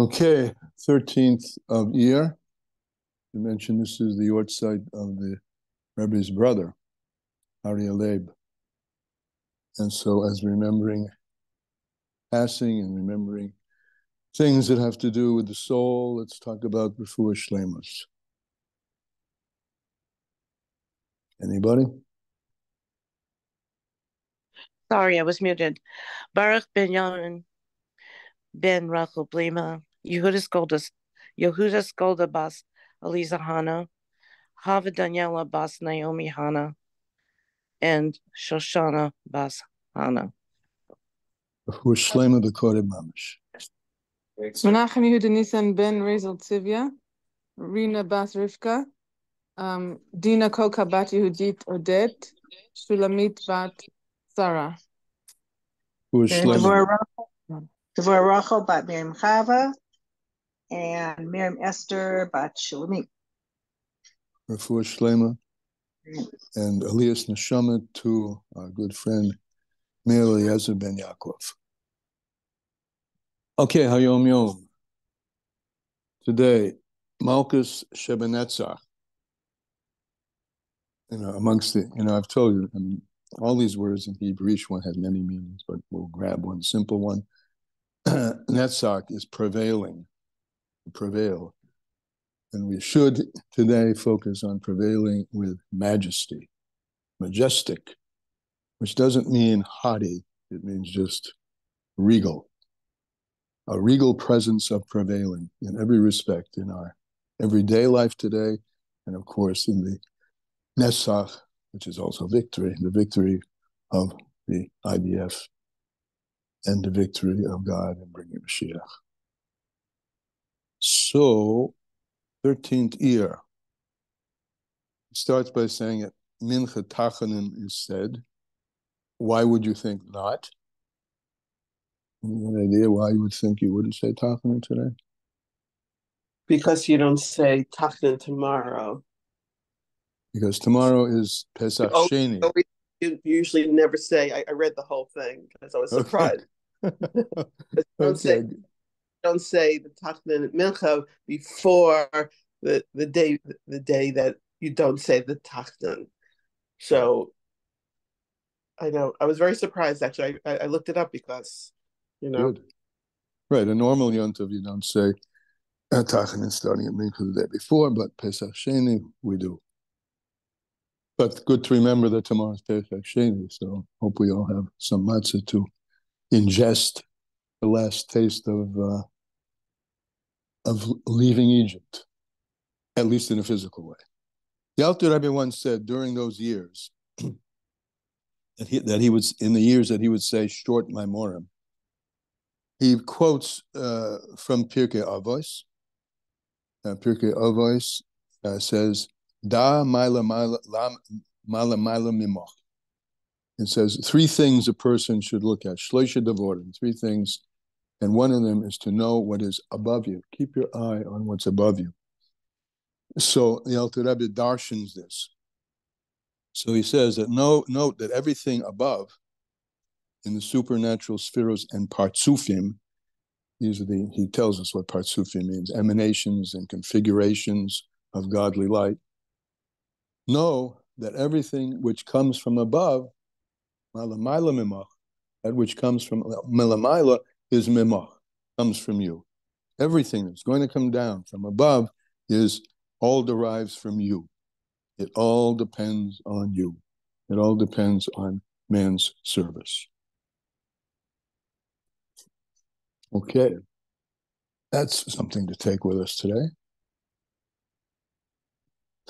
Okay, 13th of Iyar. You mentioned this is the yortzeit of the Rebbe's brother, Ari Leib. And so as remembering passing and remembering things that have to do with the soul, let's talk about Refuah Shleimus. Anybody? Sorry, I was muted. Baruch ben Yamin ben Rachel Blima, Yehuda Skolda bas Eliza Hana, Hava Daniela bas Naomi Hana, and Shoshana bas Hana. Refuah Shleima b'Koreh Mamish. Menachem Yehuda Nisan ben Rezel Tzivya, Rina bas Rivka, Dina Koka bat Yehudit Odet, Shulamit bat Sarah. Refuah Devorah Rachel bat Miriam Chava, and Miriam Esther bat Shulamit. Shleima and Elias Neshama to our good friend Meir Eliezer ben Yaakov. Okay, Hayom Yom. Today, Malchus Shebenetzach. Amongst the, I've told you, all these words in Hebrew, each one has many meanings, but we'll grab one simple one. Netzach is prevailing, prevail. And we should today focus on prevailing with majesty, majestic, which doesn't mean haughty, it means just regal. A regal presence of prevailing in every respect in our everyday life today, and of course in the Nesach, which is also victory, the victory of the IDF and the victory of God in bringing Mashiach. So, 13th Iyar. It starts by saying it, Mincha Tachanin is said. Why would you think not? Any idea why you would think you wouldn't say Tachanin today? Because you don't say Tachanin tomorrow. Because tomorrow is Pesach Sheni. You usually never say, I read the whole thing because I was surprised. Don't say the Tachanin Mincha before the day that you don't say the Tachanin. So I know I was very surprised actually. I looked it up because Good. Right, a normal Yontiv you don't say Tachanin starting at Mincha the day before, but Pesach Sheni we do. But good to remember that tomorrow's Pesach Sheni, so hope we all have some matzah to ingest the last taste of leaving Egypt, at least in a physical way. The Alter Rebbe once said during those years that he was in the years that he would say short Maimorim. He quotes from Pirkei Avos. Pirkei Avos says, Da maila mimoch. It says three things a person should look at. Shloisha devorim, three things, and one of them is to know what is above you. Keep your eye on what's above you. So the Alter Rebbe darshans this. So he says that note that everything above in the supernatural spheros and partsufim, he tells us what partsufim means, emanations and configurations of godly light. Know that everything which comes from above, malamaila mimach, that which comes from malamaila is mimach, comes from you. Everything that's going to come down from above all derives from you. It all depends on you. It all depends on man's service. Okay, that's something to take with us today.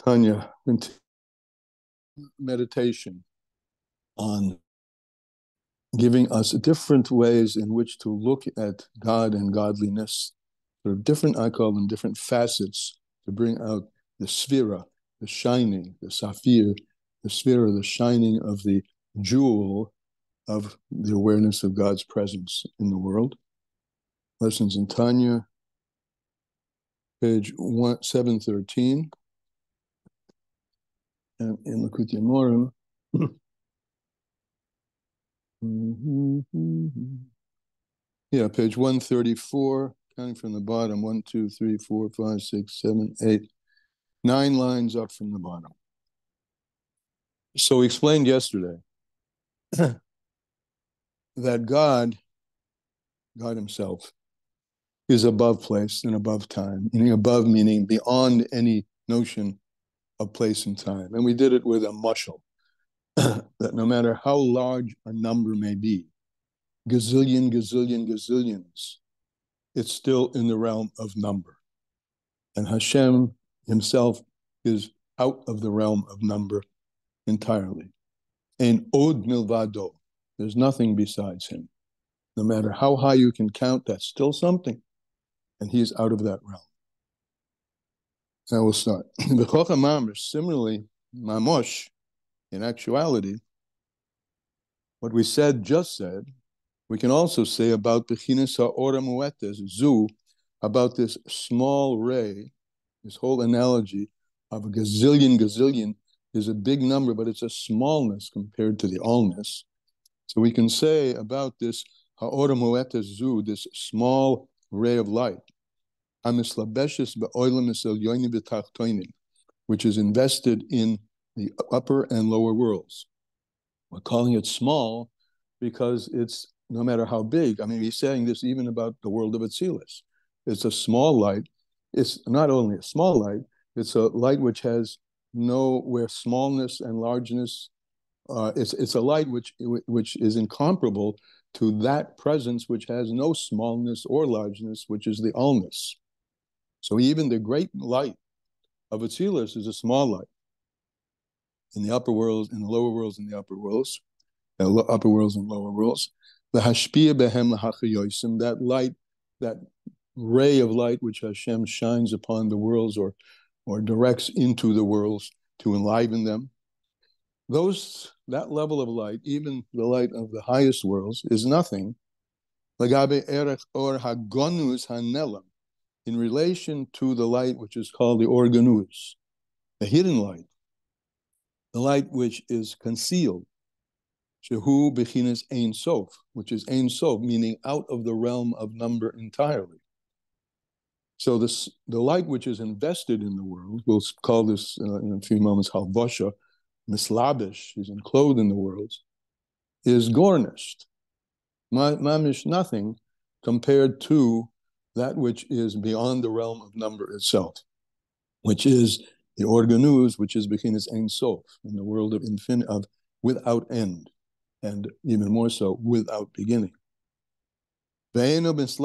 Tanya, meditation on giving us different ways in which to look at God and godliness, sort of different, I call them different facets to bring out the sphera, the shining, the saphir, the sphera, the shining of the jewel of the awareness of God's presence in the world. Lessons in Tanya, page 713. And in Likutei Moharan, page 134 counting from the bottom, 1, 2, 3, 4, 5, 6, 7, 8, 9 lines up from the bottom. So we explained yesterday that God himself, is above place and above time, meaning above, meaning beyond any notion of place and time. And we did it with a mushal, that no matter how large a number may be, gazillions, it's still in the realm of number. And Hashem himself is out of the realm of number entirely. And od milvado, there's nothing besides him. No matter how high you can count, that's still something. And he's out of that realm. Now we'll start. Similarly, mamosh, in actuality, what we just said, we can also say about Bechinas ha'ora muetes, zu, about this small ray, this whole analogy of a gazillion is a big number, but it's a smallness compared to the allness. So we can say about this ha'ora muetes zu, this small ray of light, which is invested in the upper and lower worlds. We're calling it small because it's, no matter how big, I mean, he's saying this even about the world of Atzilus. It's a small light. It's not only a small light, it's a light which has where smallness and largeness, it's a light which is incomparable to that presence which has no smallness or largeness, which is the allness. So even the great light of Atzilus is a small light. In the upper worlds, in the lower worlds, in the upper worlds, upper worlds and lower worlds, the hashpia behem lahachayosim, that light, that ray of light which Hashem shines upon the worlds or directs into the worlds to enliven them. That level of light, even the light of the highest worlds, is nothing. Lagabe erech or hagonus hanelam, in relation to the light which is called the organus, the hidden light, the light which is concealed, shehu bechinas ein sof, which is ein sof, meaning out of the realm of number entirely. So the light which is invested in the world, we'll call this in a few moments halvasha, mislabish, is enclosed in the worlds, is garnished, mamish, nothing compared to that which is beyond the realm of number itself, which is the organus, which is bechinas ein sof, in the world of of without end, and even more so, without beginning. And this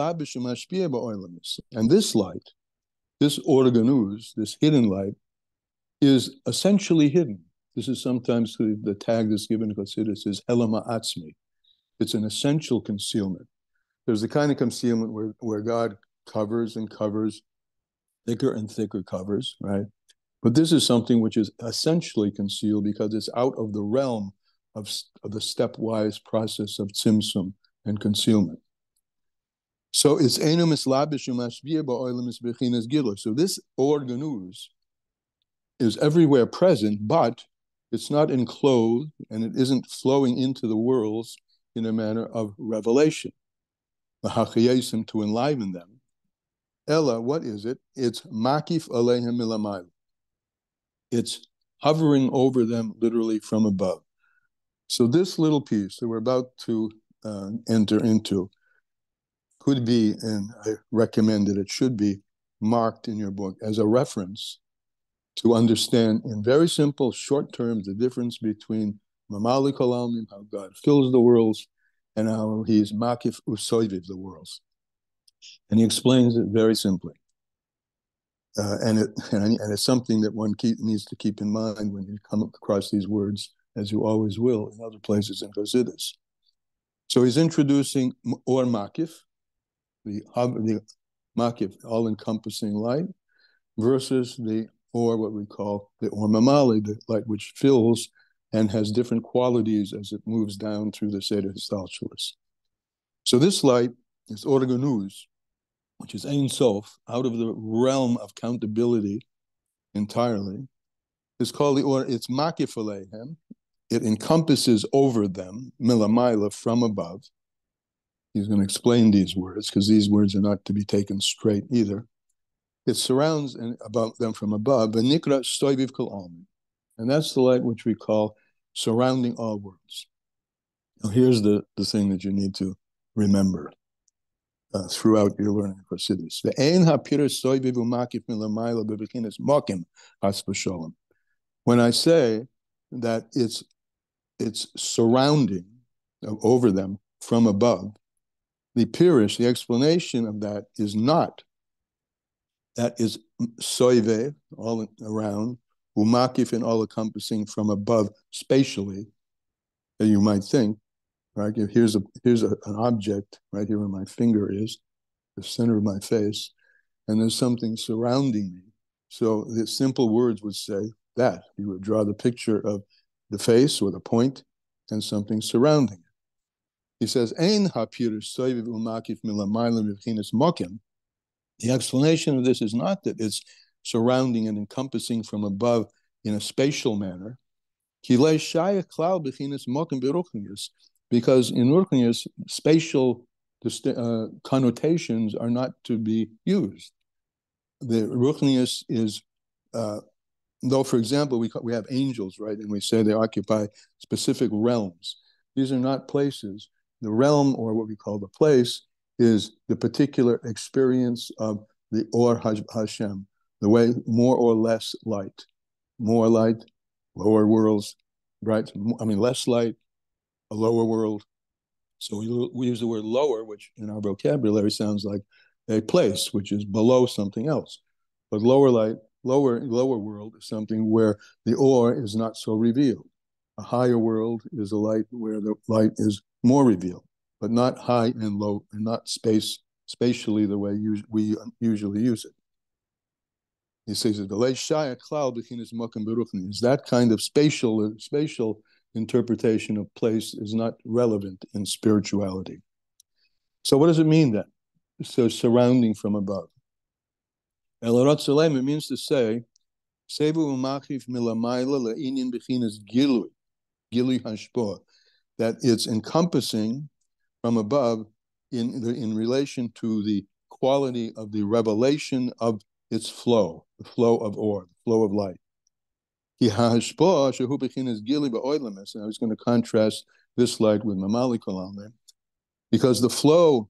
light, this organus, this hidden light, is essentially hidden. This is sometimes the tag that's given to Chassidus is helama atzmi. It's an essential concealment. There's the kind of concealment where God covers and covers, thicker and thicker covers, right? But this is something which is essentially concealed because it's out of the realm of the stepwise process of tzimtzum and concealment. So it's enu mislabish umashbiyah ba'olam is bechinas gilur. So this organus is everywhere present, but it's not enclosed and it isn't flowing into the worlds in a manner of revelation, to enliven them. Ella, what is it? It's makif aleihem milamayl. It's hovering over them literally from above. So this little piece that we're about to enter into could be, and I recommend that it should be, marked in your book as a reference to understand in very simple, short terms, the difference between mamali kol olmim, how God fills the worlds, and how he's makif usoyviv, the worlds. And he explains it very simply. And it's something that one needs to keep in mind when you come across these words, as you always will in other places in Chassidus. So he's introducing or makif, the makif, all-encompassing light, versus the or what we call the or mamali, the light which fills and has different qualities as it moves down through the Seder Histalshalis. So this light, this organus, which is Ein Sof, out of the realm of countability entirely, is called the or. It's makif aleihem. It encompasses over them, milamayla, from above. he's going to explain these words, because these words are not to be taken straight either. It surrounds about them from above, and nikra Soyviv kol olmim. And that's the light which we call surrounding all worlds. Now here's the thing that you need to remember throughout your learning of Chassidus. When I say that it's surrounding over them from above, the pirish, the explanation of that is not that is soyve, all around, umakif, and all encompassing from above spatially, that you might think, right? Here's an object right here where my finger is, the center of my face, and there's something surrounding me. So the simple words would say that. You would draw the picture of the face or the point and something surrounding it. He says, Ein hapir soyviv umakif milamayla v'chinas mokim. The explanation of this is not that it's surrounding and encompassing from above in a spatial manner. Because in Ruchnius, spatial connotations are not to be used. The Ruchnius is, though, for example, we have angels, right? And we say they occupy specific realms. These are not places. The realm, or what we call the place, is the particular experience of the Or Hashem, the way more or less light. More light, lower worlds, right? I mean, less light, a lower world. So we use the word lower, which in our vocabulary sounds like a place, which is below something else. But lower light, lower world is something where the Or is not so revealed. A higher world is a light where the light is more revealed, but not high and low, and not spatially the way we usually use it. He says that the Leishaya cloud is that kind of spatial interpretation of place is not relevant in spirituality. So what does it mean then? So surrounding from above. It means to say, that it's encompassing from above in relation to the quality of the revelation of its flow, the flow of Or, the flow of light. And I was going to contrast this light with Mamali Kolam, because the flow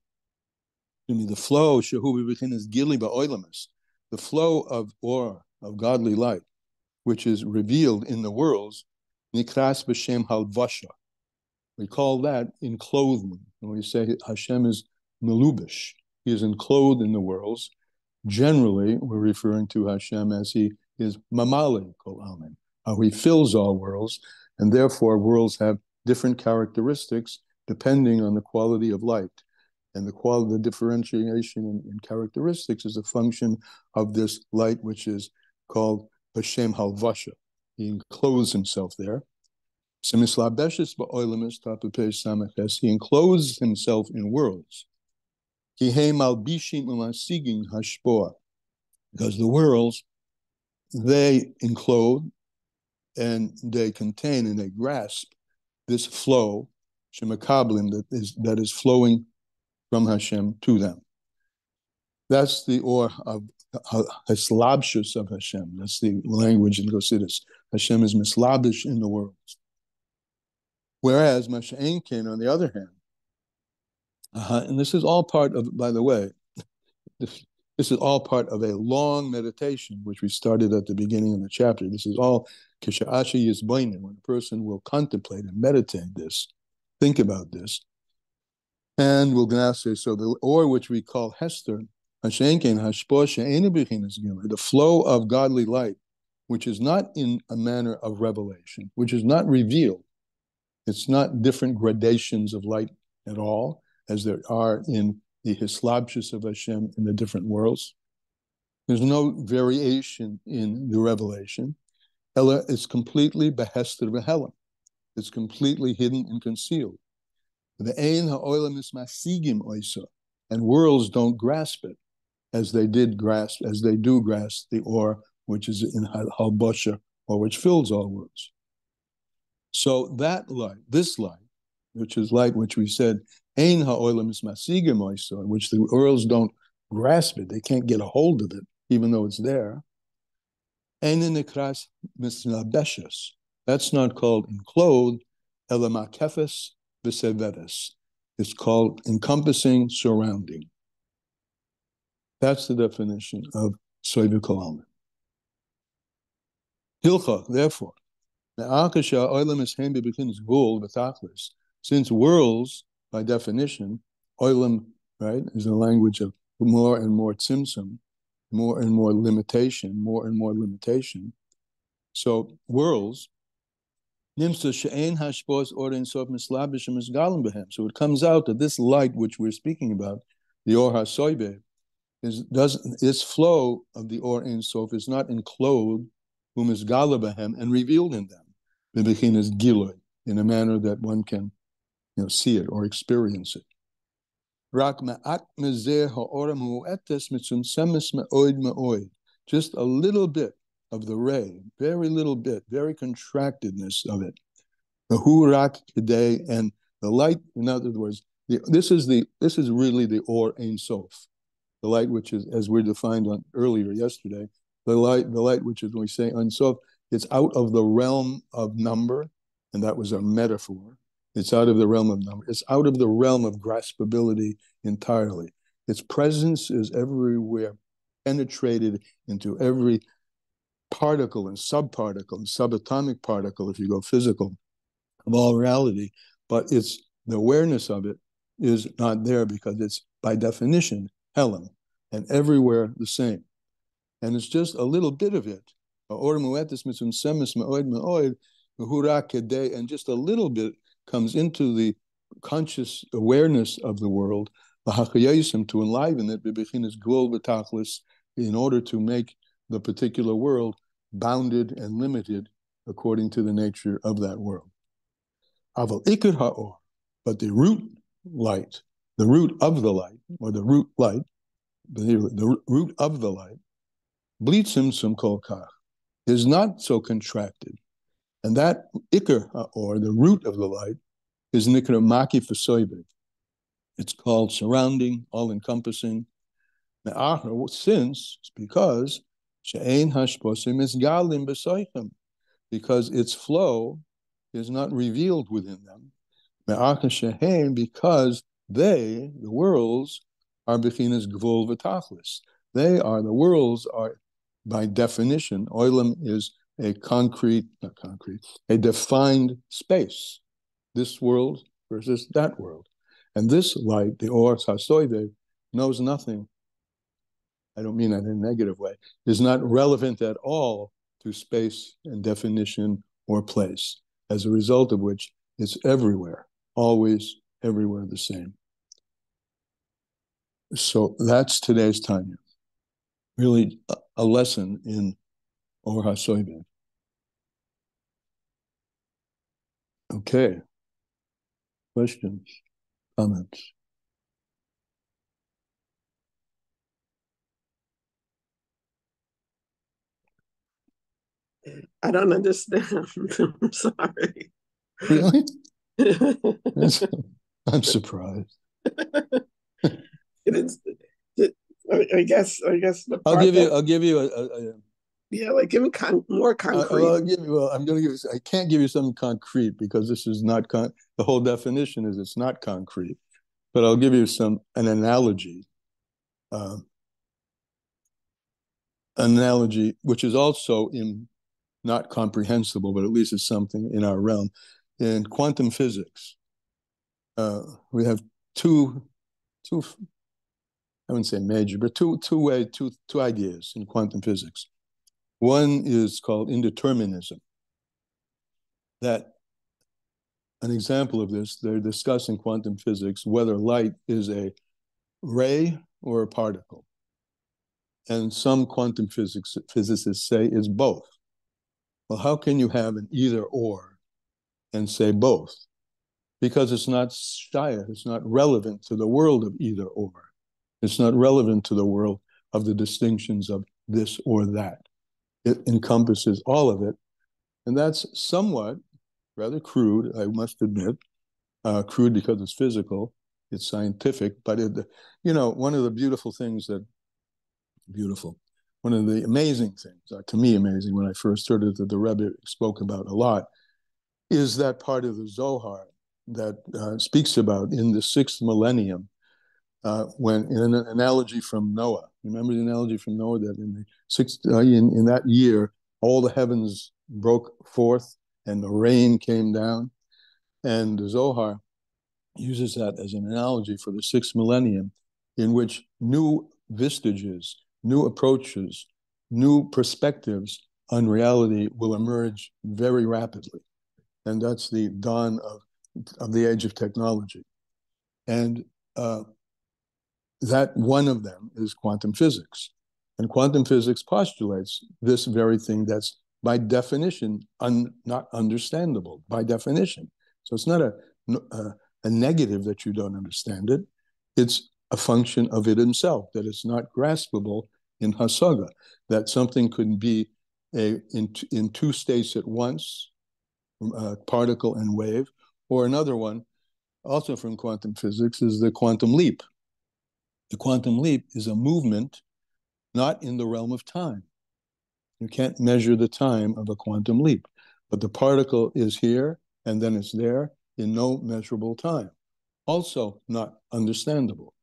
of Or, of godly light, which is revealed in the worlds, nikras b'shem halvasha. We call that enclothing. When we say Hashem is melubish, he is enclothed in the worlds. Generally, we're referring to Hashem as he is mamali kol almin, how he fills all worlds, and therefore worlds have different characteristics depending on the quality of light. And the differentiation in characteristics is a function of this light, which is called Hashem halvasha. He encloses himself there. He encloses himself in worlds. Because the worlds, they enclose and they contain and they grasp this flow, shemakablim, that is flowing from Hashem to them. That's the Or of Hislabshus of Hashem. That's the language in Chassidus. Hashem is mislabish in the worlds. Whereas Masha'enkin, on the other hand, and this is all part of, by the way, this is all part of a long meditation, which we started at the beginning of the chapter. This is all Kisha'ashi Yizbainin, when a person will contemplate and meditate this, think about this. And we're going to say, so the Or, which we call Hester, the flow of godly light, which is not in a manner of revelation, which is not revealed. It's not different gradations of light at all, as there are in the Hislabshus of Hashem in the different worlds. There's no variation in the revelation. Ella is completely behester v'helam. It's completely hidden and concealed. The ein ha'olam is masigim oisa, and worlds don't grasp it as they do grasp the Or, which is in halbasha, or which fills all worlds. So that light, this light, which is light, which we said, ein ha'olam is masigim oiso, in which the worlds don't grasp it, they can't get a hold of it, even though it's there. Ein nikras misnabeshes. That's not called enclosed, elamakefes v'severes. It's called encompassing, surrounding. That's the definition of Soyviv Kalman. Hilcha, therefore, since worlds, by definition, olam, right, is a language of more and more tzimtzum, more and more limitation, more and more limitation. So worlds, so it comes out that this light which we're speaking about, the Or HaSoyviv, its flow of the Or Ein Sof is not enclosed, and revealed in them, in a manner that one can, see it or experience it. Just a little bit of the ray, very little bit, very contractedness of it. And the light, in other words, this is really the Or Ein Sof, the light which is, as we defined on earlier yesterday, the light which is, when we say Ein Sof, it's out of the realm of number, and that was a metaphor. It's out of the realm of number. It's out of the realm of graspability entirely. Its presence is everywhere, penetrated into every particle and subparticle and subatomic particle, if you go physical, of all reality. But the awareness of it is not there because it's, by definition, Helen, and everywhere the same. And it's just a little bit of it. And just a little bit comes into the conscious awareness of the world, to enliven it, in order to make the particular world bounded and limited according to the nature of that world. But the root light, the root of the light, or the root light, the root of the light, blitzimsum kol kach, is not so contracted. And that ikar, or the root of the light, is nikra maki for Soyviv. It's called surrounding, all-encompassing. Since, because she'ein hashposim is galim b'soichem, because its flow is not revealed within them. Because they, the worlds, are bechinas gvul v'tachlis. The worlds are, by definition, olam is a a defined space. This world versus that world. And this light, the Or HaSoyviv, knows nothing. I don't mean that in a negative way. Is not relevant at all to space and definition or place. As a result of which, it's everywhere, always, everywhere the same. So that's today's Tanya. Really a lesson in Or HaSoyviv. Okay. Questions, comments? I don't understand. I'm sorry. Really? I'm surprised. I guess the part I'll give you a yeah, like give me more concrete. I'm going to give you. I can't give you something concrete because this is not the whole definition is it's not concrete. But I'll give you an analogy. Analogy which is also not comprehensible, but at least it's something in our realm. In quantum physics, we have two. I wouldn't say major, but two ideas in quantum physics. One is called indeterminism. That an example of this, they're discussing quantum physics whether light is a ray or a particle. And some quantum physicists say it's both. Well, how can you have an either or and say both? Because it's not shayach, it's not relevant to the world of either or. It's not relevant to the world of the distinctions of this or that. It encompasses all of it. And that's somewhat, rather crude, I must admit, crude because it's physical, it's scientific, but one of the beautiful things one of the amazing things, to me amazing, when I first heard it that the Rebbe spoke about a lot, is that part of the Zohar that speaks about in the 6th millennium, when in an analogy from Noah. Remember the analogy from Noah that in the sixth in that year all the heavens broke forth and the rain came down, and the Zohar uses that as an analogy for the 6th millennium, in which new vestiges, new approaches, new perspectives on reality will emerge very rapidly, and that's the dawn of the age of technology. And that one of them is quantum physics. And quantum physics postulates this very thing that's by definition not understandable, by definition. So it's not a negative that you don't understand it. It's a function of it himself, that it's not graspable in hasaga, that something could be in two states at once, particle and wave, or another one, also from quantum physics, is the quantum leap. The quantum leap is a movement not in the realm of time. You can't measure the time of a quantum leap, but the particle is here and then it's there in no measurable time. Also not understandable.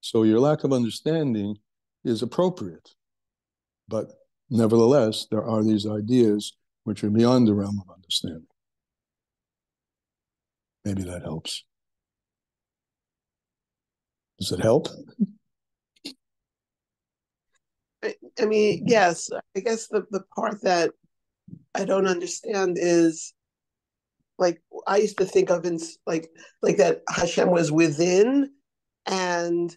So your lack of understanding is appropriate, but nevertheless, there are these ideas which are beyond the realm of understanding. Maybe that helps. Does it help? I mean, yes. I guess the part that I don't understand is, like, I used to think of in like that Hashem was within and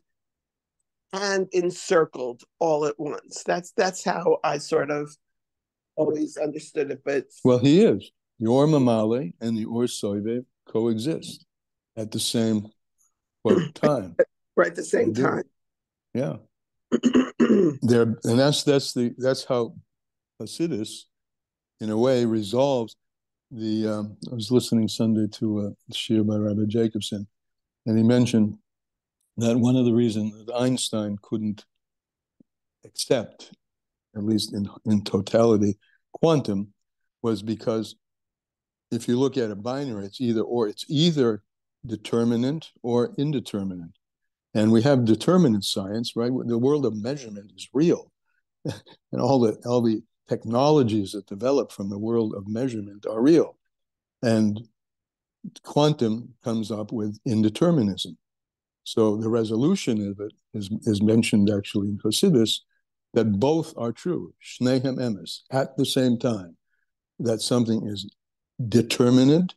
encircled all at once. That's how I sort of always understood it. But well, he is. The Or Mamale and the Or Soyviv coexist at the same time. Right at the same time. Yeah. And that's how Hasidus, in a way, resolves the. I was listening Sunday to a shiur by Rabbi Jacobson, and he mentioned that one of the reasons that Einstein couldn't accept, at least in totality, quantum, was because if you look at a binary, it's either determinant or indeterminate. And we have determinate science, right? The world of measurement is real. And all the technologies that develop from the world of measurement are real. And quantum comes up with indeterminism. So the resolution of it is mentioned actually in Hasidus, that both are true, shnehem emes, at the same time, that something is determinate,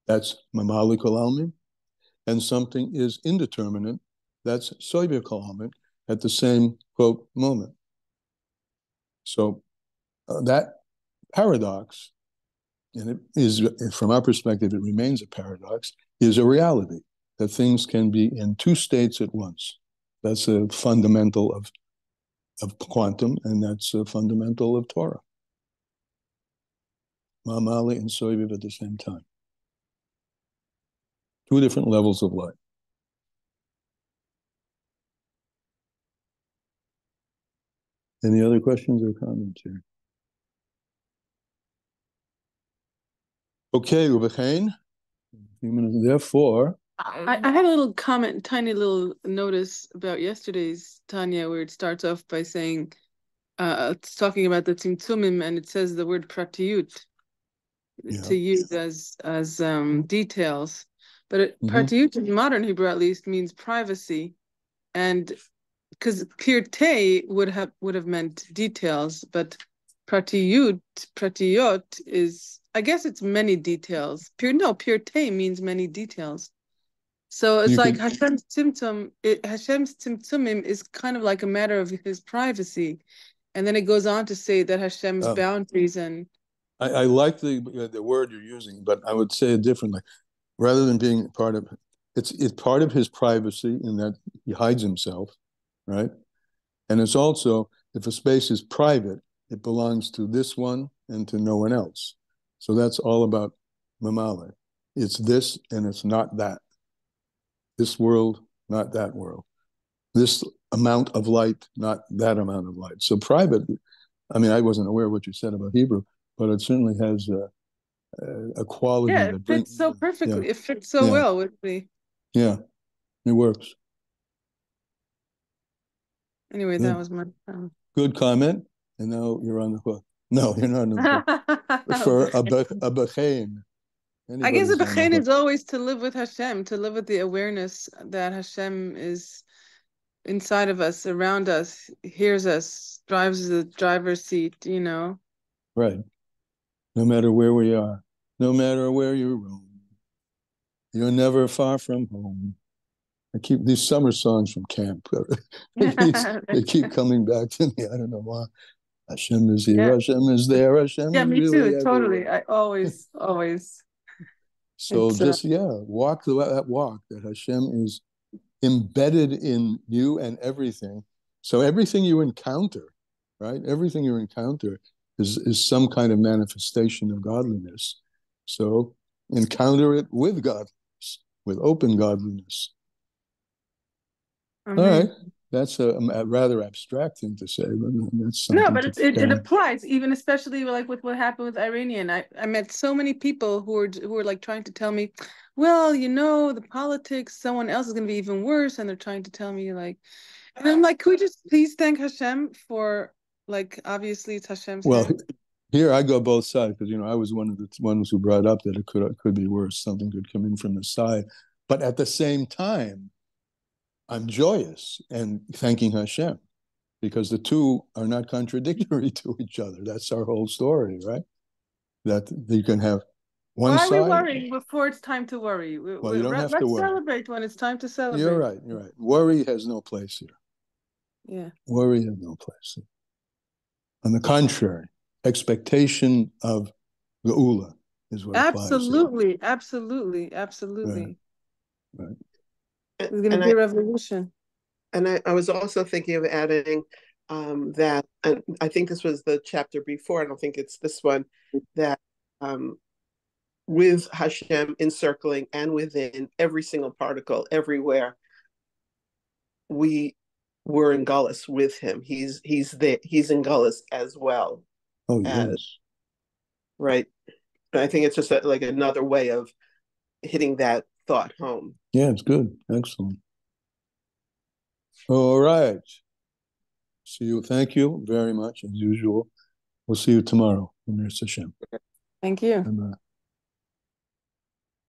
that's mamali kol olmim, and something is indeterminate, that's Soyviv kol olmim, at the same, quote, moment. So that paradox, and it is, from our perspective, it remains a paradox, is a reality, that things can be in two states at once. That's a fundamental of quantum, and that's a fundamental of Torah. Mamali and Soyviv at the same time. Two different levels of light. Any other questions or comments here? Okay, Ubechain. Therefore, I had a little comment, tiny little notice about yesterday's Tanya, where it starts off by saying, it's talking about the tzimtzumim, and it says the word pratiyut to use as details. But pratiyut in modern Hebrew, at least, means privacy, and because pirtei would have meant details, but pratiyut is, I guess it's many details. Pirtei means many details. So it's like Hashem's tzimtzumim is kind of like a matter of his privacy, and then it goes on to say that Hashem's boundaries and. I like the word you're using, but I would say it differently. Rather than being part of, it's part of his privacy in that he hides himself, right? And it's also, if a space is private, it belongs to this one and to no one else. So that's all about mamale. It's this and it's not that. This world, not that world. This amount of light, not that amount of light. So private, I mean, I wasn't aware of what you said about Hebrew, but it certainly has a quality Yeah, that it fits so perfectly. Yeah. It fits so well with me. Yeah, it works. Anyway, that was my good comment. And now you're on the hook. No, you're not on the hook. For a bechein. I guess the bechein is always to live with Hashem, to live with the awareness that Hashem is inside of us, around us, hears us, drives the driver's seat, you know. Right. No matter where we are, no matter where you roam, you're never far from home. I keep these summer songs from camp. they keep coming back to me. I don't know why. Hashem is here. Yeah. Hashem is there. Hashem yeah, is me really too. Totally. I always. So just walk that walk that Hashem is embedded in you and everything. So everything you encounter, right? Everything you encounter is some kind of manifestation of godliness. So encounter it with godliness, with open godliness. All right. That's a rather abstract thing to say, but that's something. No, but it applies, even especially like with what happened with Iranian. I met so many people who were like trying to tell me, well, you know, the politics, someone else is going to be even worse, and they're trying to tell me like, and I'm like, could we just please thank Hashem for, like, obviously it's Hashem's hand. Here I go both sides, because I was one of the ones who brought up that it could be worse. Something could come in from the side, but at the same time, I'm joyous and thanking Hashem, because the two are not contradictory to each other. That's our whole story, right? That you can have one side. Why are we worrying before it's time to worry? Well, you don't have to worry. Let's celebrate when it's time to celebrate. You're right. Worry has no place here. Yeah. Worry has no place here. On the contrary, expectation of Geula is what absolutely, applies. Absolutely. Right. It's going to be a revolution. And I was also thinking of adding that, and I think this was the chapter before, I don't think it's this one, that with Hashem encircling and within every single particle, everywhere, we were in Gullus with him. He's there. He's in Gullus as well. Oh, yes. Right. I think it's just like another way of hitting that thought home. Yeah, it's good. Excellent. All right. See you. Thank you very much, as usual. We'll see you tomorrow. Amir Hashem. Thank you. Bye-bye.